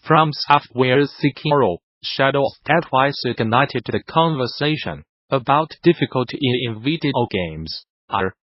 from software Sekiro, Shadows that twice ignited the conversation about difficulty in video games.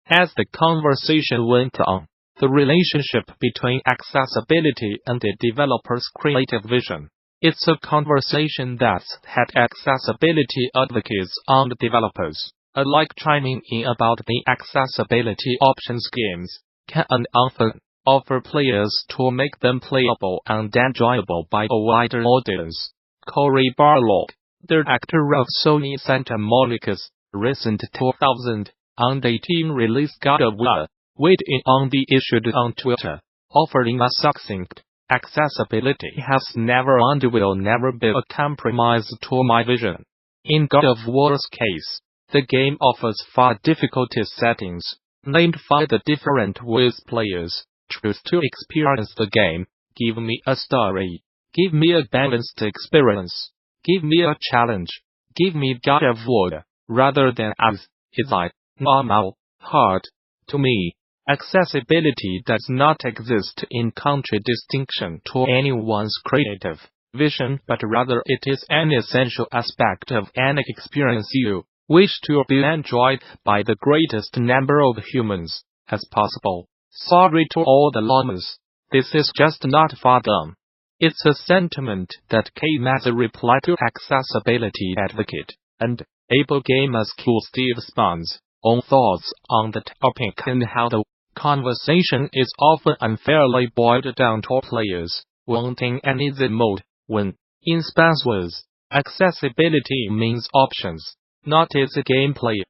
As the conversation went on, the relationship between accessibility and the developer's creative vision. It's a conversation that's had accessibility advocates and developers alike chiming in about the accessibility options games can and often offer players to make them playable and enjoyable by a wider audience. Cory Barlog, the actor of Sony Santa Monica's recent 2018 release God of War, weighed in on the issue on Twitter, offering a succinct, "Accessibility has never and will never be a compromise to my vision." In God of War's case, the game offers 5 difficulty settings, named 5 the different ways players choose to experience the game. Give me a story. Give me a balanced experience. Give me a challenge. Give me God of War, rather than as, easy, normal, hard. To me, accessibility does not exist in contradistinction to anyone's creative vision, but rather it is an essential aspect of any experience you wish to be enjoyed by the greatest number of humans as possible. Sorry to all the llamas. This is just not for them. It's a sentiment that came as a reply to accessibility advocate and able gamers Cool Steve Spawn's own thoughts on the topic and how the conversation is often unfairly boiled down to players wanting an easy mode, when, in Spawn's words, accessibility means options, not easy gameplay.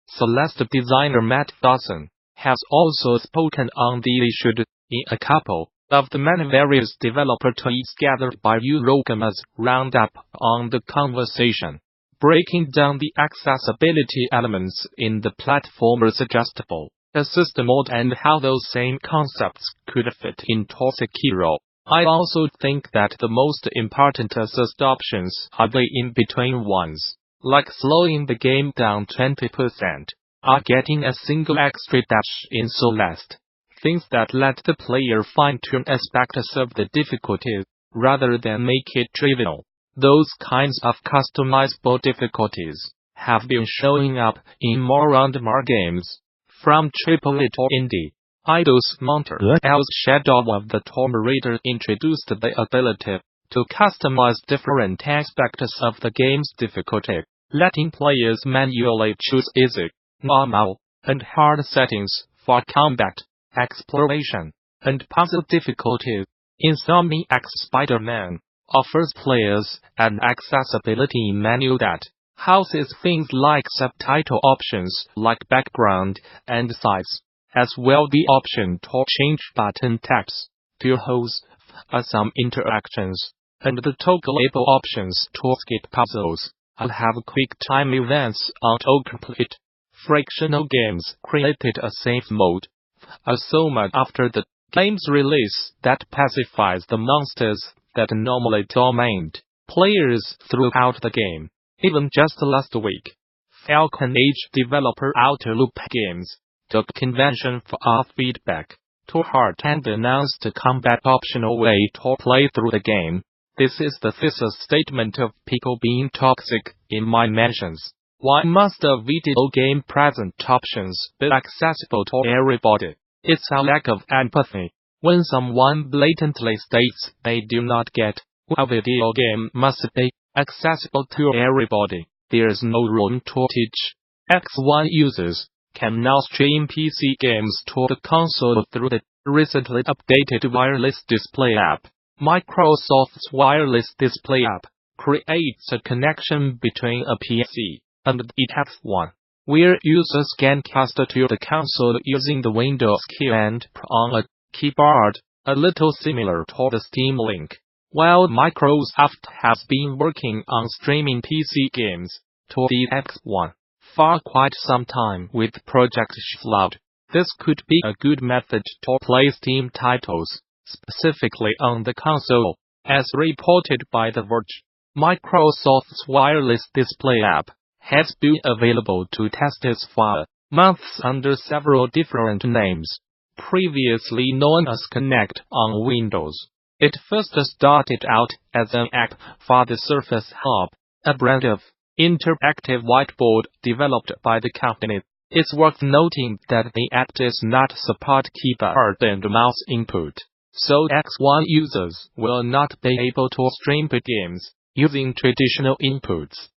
Celeste designer Matt Dawson has also spoken on the issue in a couple of the many various developer tweets gathered by Eurogamer's roundup on the conversation, breaking down the accessibility elements in the platformer's adjustable assist mode and how those same concepts could fit into Sekiro. I also think that the most important assist options are the in-between ones, like slowing the game down 20%, or getting a single extra dash in Celeste. Things that let the player fine-tune aspects of the difficulties, rather than make it trivial. Those kinds of customizable difficulties have been showing up in more and more games, from AAA to indie. Eidos Montreal's Shadow of the Tomb Raider introduced the ability to customize different aspects of the game's difficulty, letting players manually choose easy, normal, and hard settings for combat, exploration, and puzzle difficulties. Insomniac's Spider-Man offers players an accessibility menu that houses things like subtitle options like background and size, as well the option to change button taps, to host some interactions, and the toggleable options to skip puzzles and have quick time events autocomplete. Frictional Games created a safe mode, a summon after the game's release that pacifies the monsters that normally torment players throughout the game. Even just last week, Falcon Age developer Outer Loop Games took convention for feedback to heart and announced a combat optional way to play through the game. This is the thesis statement of people being toxic in my mentions. Why must a video game present options be accessible to everybody? It's a lack of empathy. When someone blatantly states they do not get why a video game must be accessible to everybody, there's no room to teach. X1 users can now stream PC games to the console through the recently updated Wireless Display app. Microsoft's Wireless Display app creates a connection between a PC and the X1, where users can cast to the console using the Windows key and on a keyboard, a little similar to the Steam Link. While Microsoft has been working on streaming PC games to the X1 for quite some time with Project Flood, this could be a good method to play Steam titles, specifically on the console. As reported by The Verge, Microsoft's Wireless Display app has been available to testers for months under several different names, previously known as Connect on Windows, It first started out as an app for the Surface Hub, a brand of interactive whiteboard developed by the company. It's worth noting that the app does not support keyboard and mouse input, so X1 users will not be able to stream games using traditional inputs.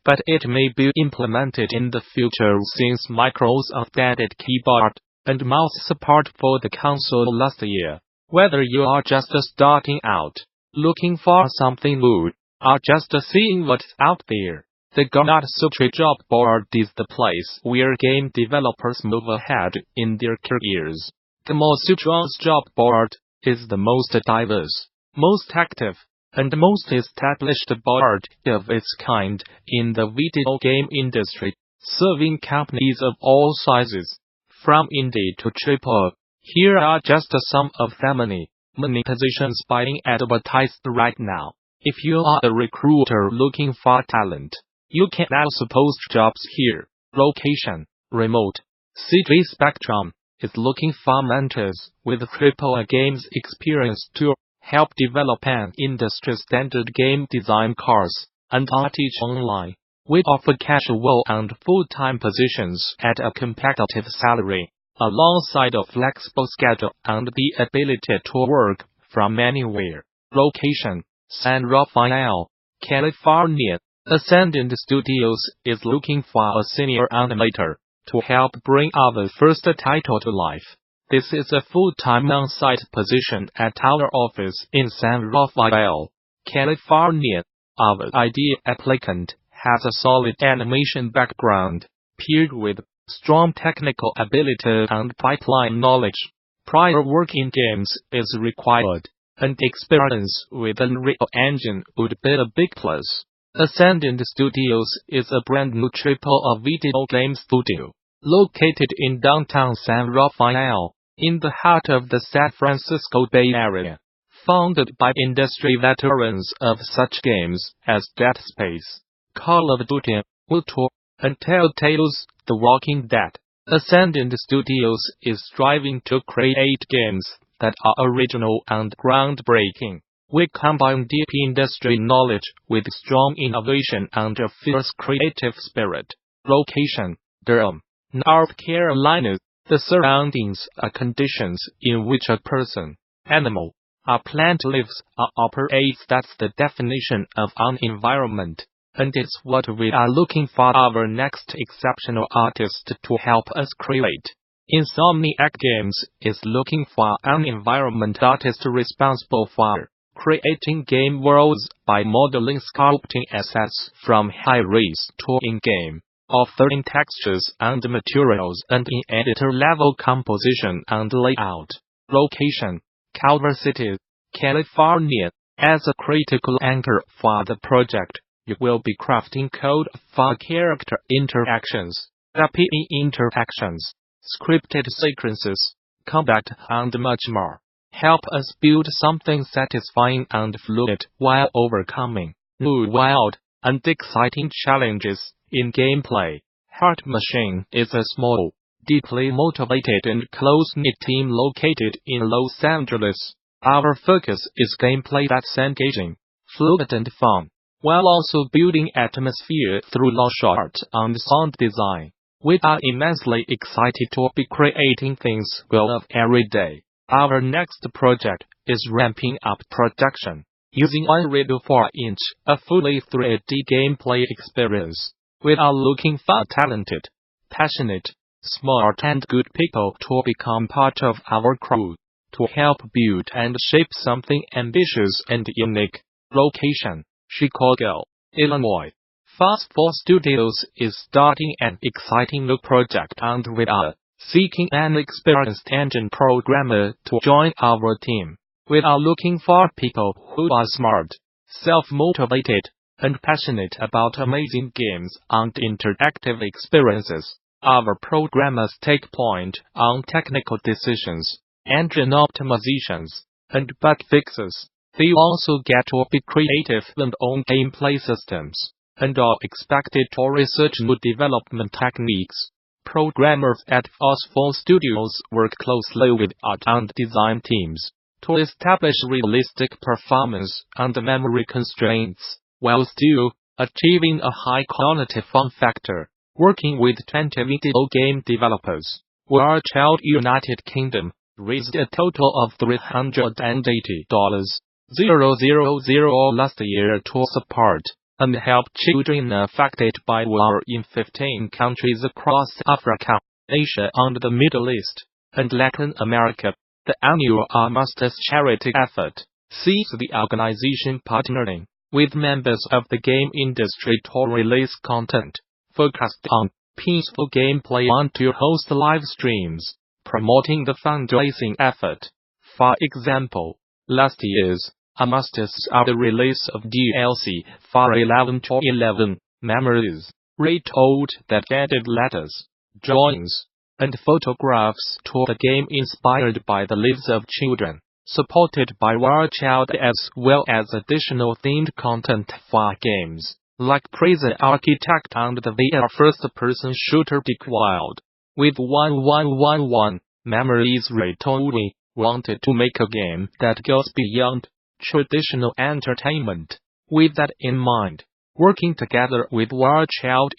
But it may be implemented in the future since Microsoft added keyboard and mouse support for the console last year. Whether you are just starting out, looking for something new, or just seeing what's out there, the Gamasutra job board is the place where game developers move ahead in their careers. Gamasutra's job board is the most diverse, most active, and most established board of its kind in the video game industry, serving companies of all sizes, from indie to AAA. Here are just some of the many positions being advertised right now. If you are a recruiter looking for talent, you can also post jobs here. Location: remote. CG Spectrum is looking for mentors with AAA games experience to help develop an industry-standard game design course and teach online. We offer casual and full-time positions at a competitive salary, alongside a flexible schedule and the ability to work from anywhere. Location: San Rafael, California. Ascendant Studios is looking for a senior animator to help bring our first title to life. This is a full-time on-site position at our office in San Rafael, California. Our ideal applicant has a solid animation background, paired with strong technical ability and pipeline knowledge. Prior work in games is required, and experience with Unreal Engine would be a big plus. Ascendant Studios is a brand new AAA video game studio, located in downtown San Rafael, in the heart of the San Francisco Bay Area. Founded by industry veterans of such games as Dead Space, Call of Duty, Woodward, and Telltale's The Walking Dead, Ascendant Studios is striving to create games that are original and groundbreaking. We combine deep industry knowledge with strong innovation and a fierce creative spirit. Location: Durham, North Carolina. The surroundings are conditions in which a person, animal, or plant lives or operates. That's the definition of an environment, and it's what we are looking for our next exceptional artist to help us create. Insomniac Games is looking for an environment artist responsible for creating game worlds by modeling sculpting assets from high-res to in-game, authoring textures and materials, and in editor-level composition and layout. Location: Culver City, California. As a critical anchor for the project, you will be crafting code for character interactions, API interactions, scripted sequences, combat, and much more. Help us build something satisfying and fluid while overcoming new, wild, and exciting challenges in gameplay. Heart Machine is a small, deeply motivated and close-knit team located in Los Angeles. Our focus is gameplay that's engaging, fluid, and fun, while also building atmosphere through launch art and sound design. We are immensely excited to be creating things we love every day. Our next project is ramping up production, using Unreal 4-inch, a fully 3D gameplay experience. We are looking for talented, passionate, smart, and good people to become part of our crew, to help build and shape something ambitious and unique. Location: Chicago, Illinois. Fast 4 Studios is starting an exciting new project, and we are seeking an experienced engine programmer to join our team. We are looking for people who are smart, self-motivated, and passionate about amazing games and interactive experiences. Our programmers take point on technical decisions, engine optimizations, and bug fixes. They also get to be creative and own gameplay systems, and are expected to research new development techniques. Programmers at Fast 4 Studios work closely with art and design teams to establish realistic performance under memory constraints, while still achieving a high-quality fun factor. Working with 20 video game developers, Wild United Kingdom raised a total of $380,000 last year to support and help children affected by war in 15 countries across Africa, Asia and the Middle East, and Latin America. The annual Masters charity effort sees the organization partnering with members of the game industry to release content focused on peaceful gameplay and to host live streams, promoting the fundraising effort. For example, last year's Masters saw the release of DLC for 11 to 11 Memories, retold that added letters, drawings, and photographs to the game inspired by the lives of children, supported by Wild as well as additional themed content for games like Prison Architect and the VR first-person shooter Dick Wild. With 1111 Memories retold, we wanted to make a game that goes beyond traditional entertainment. With that in mind, working together with Wild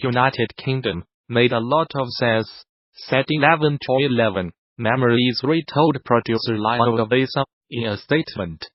United Kingdom made a lot of sense, said 11 to 11 Memories retold producer Lionel Visa in a statement.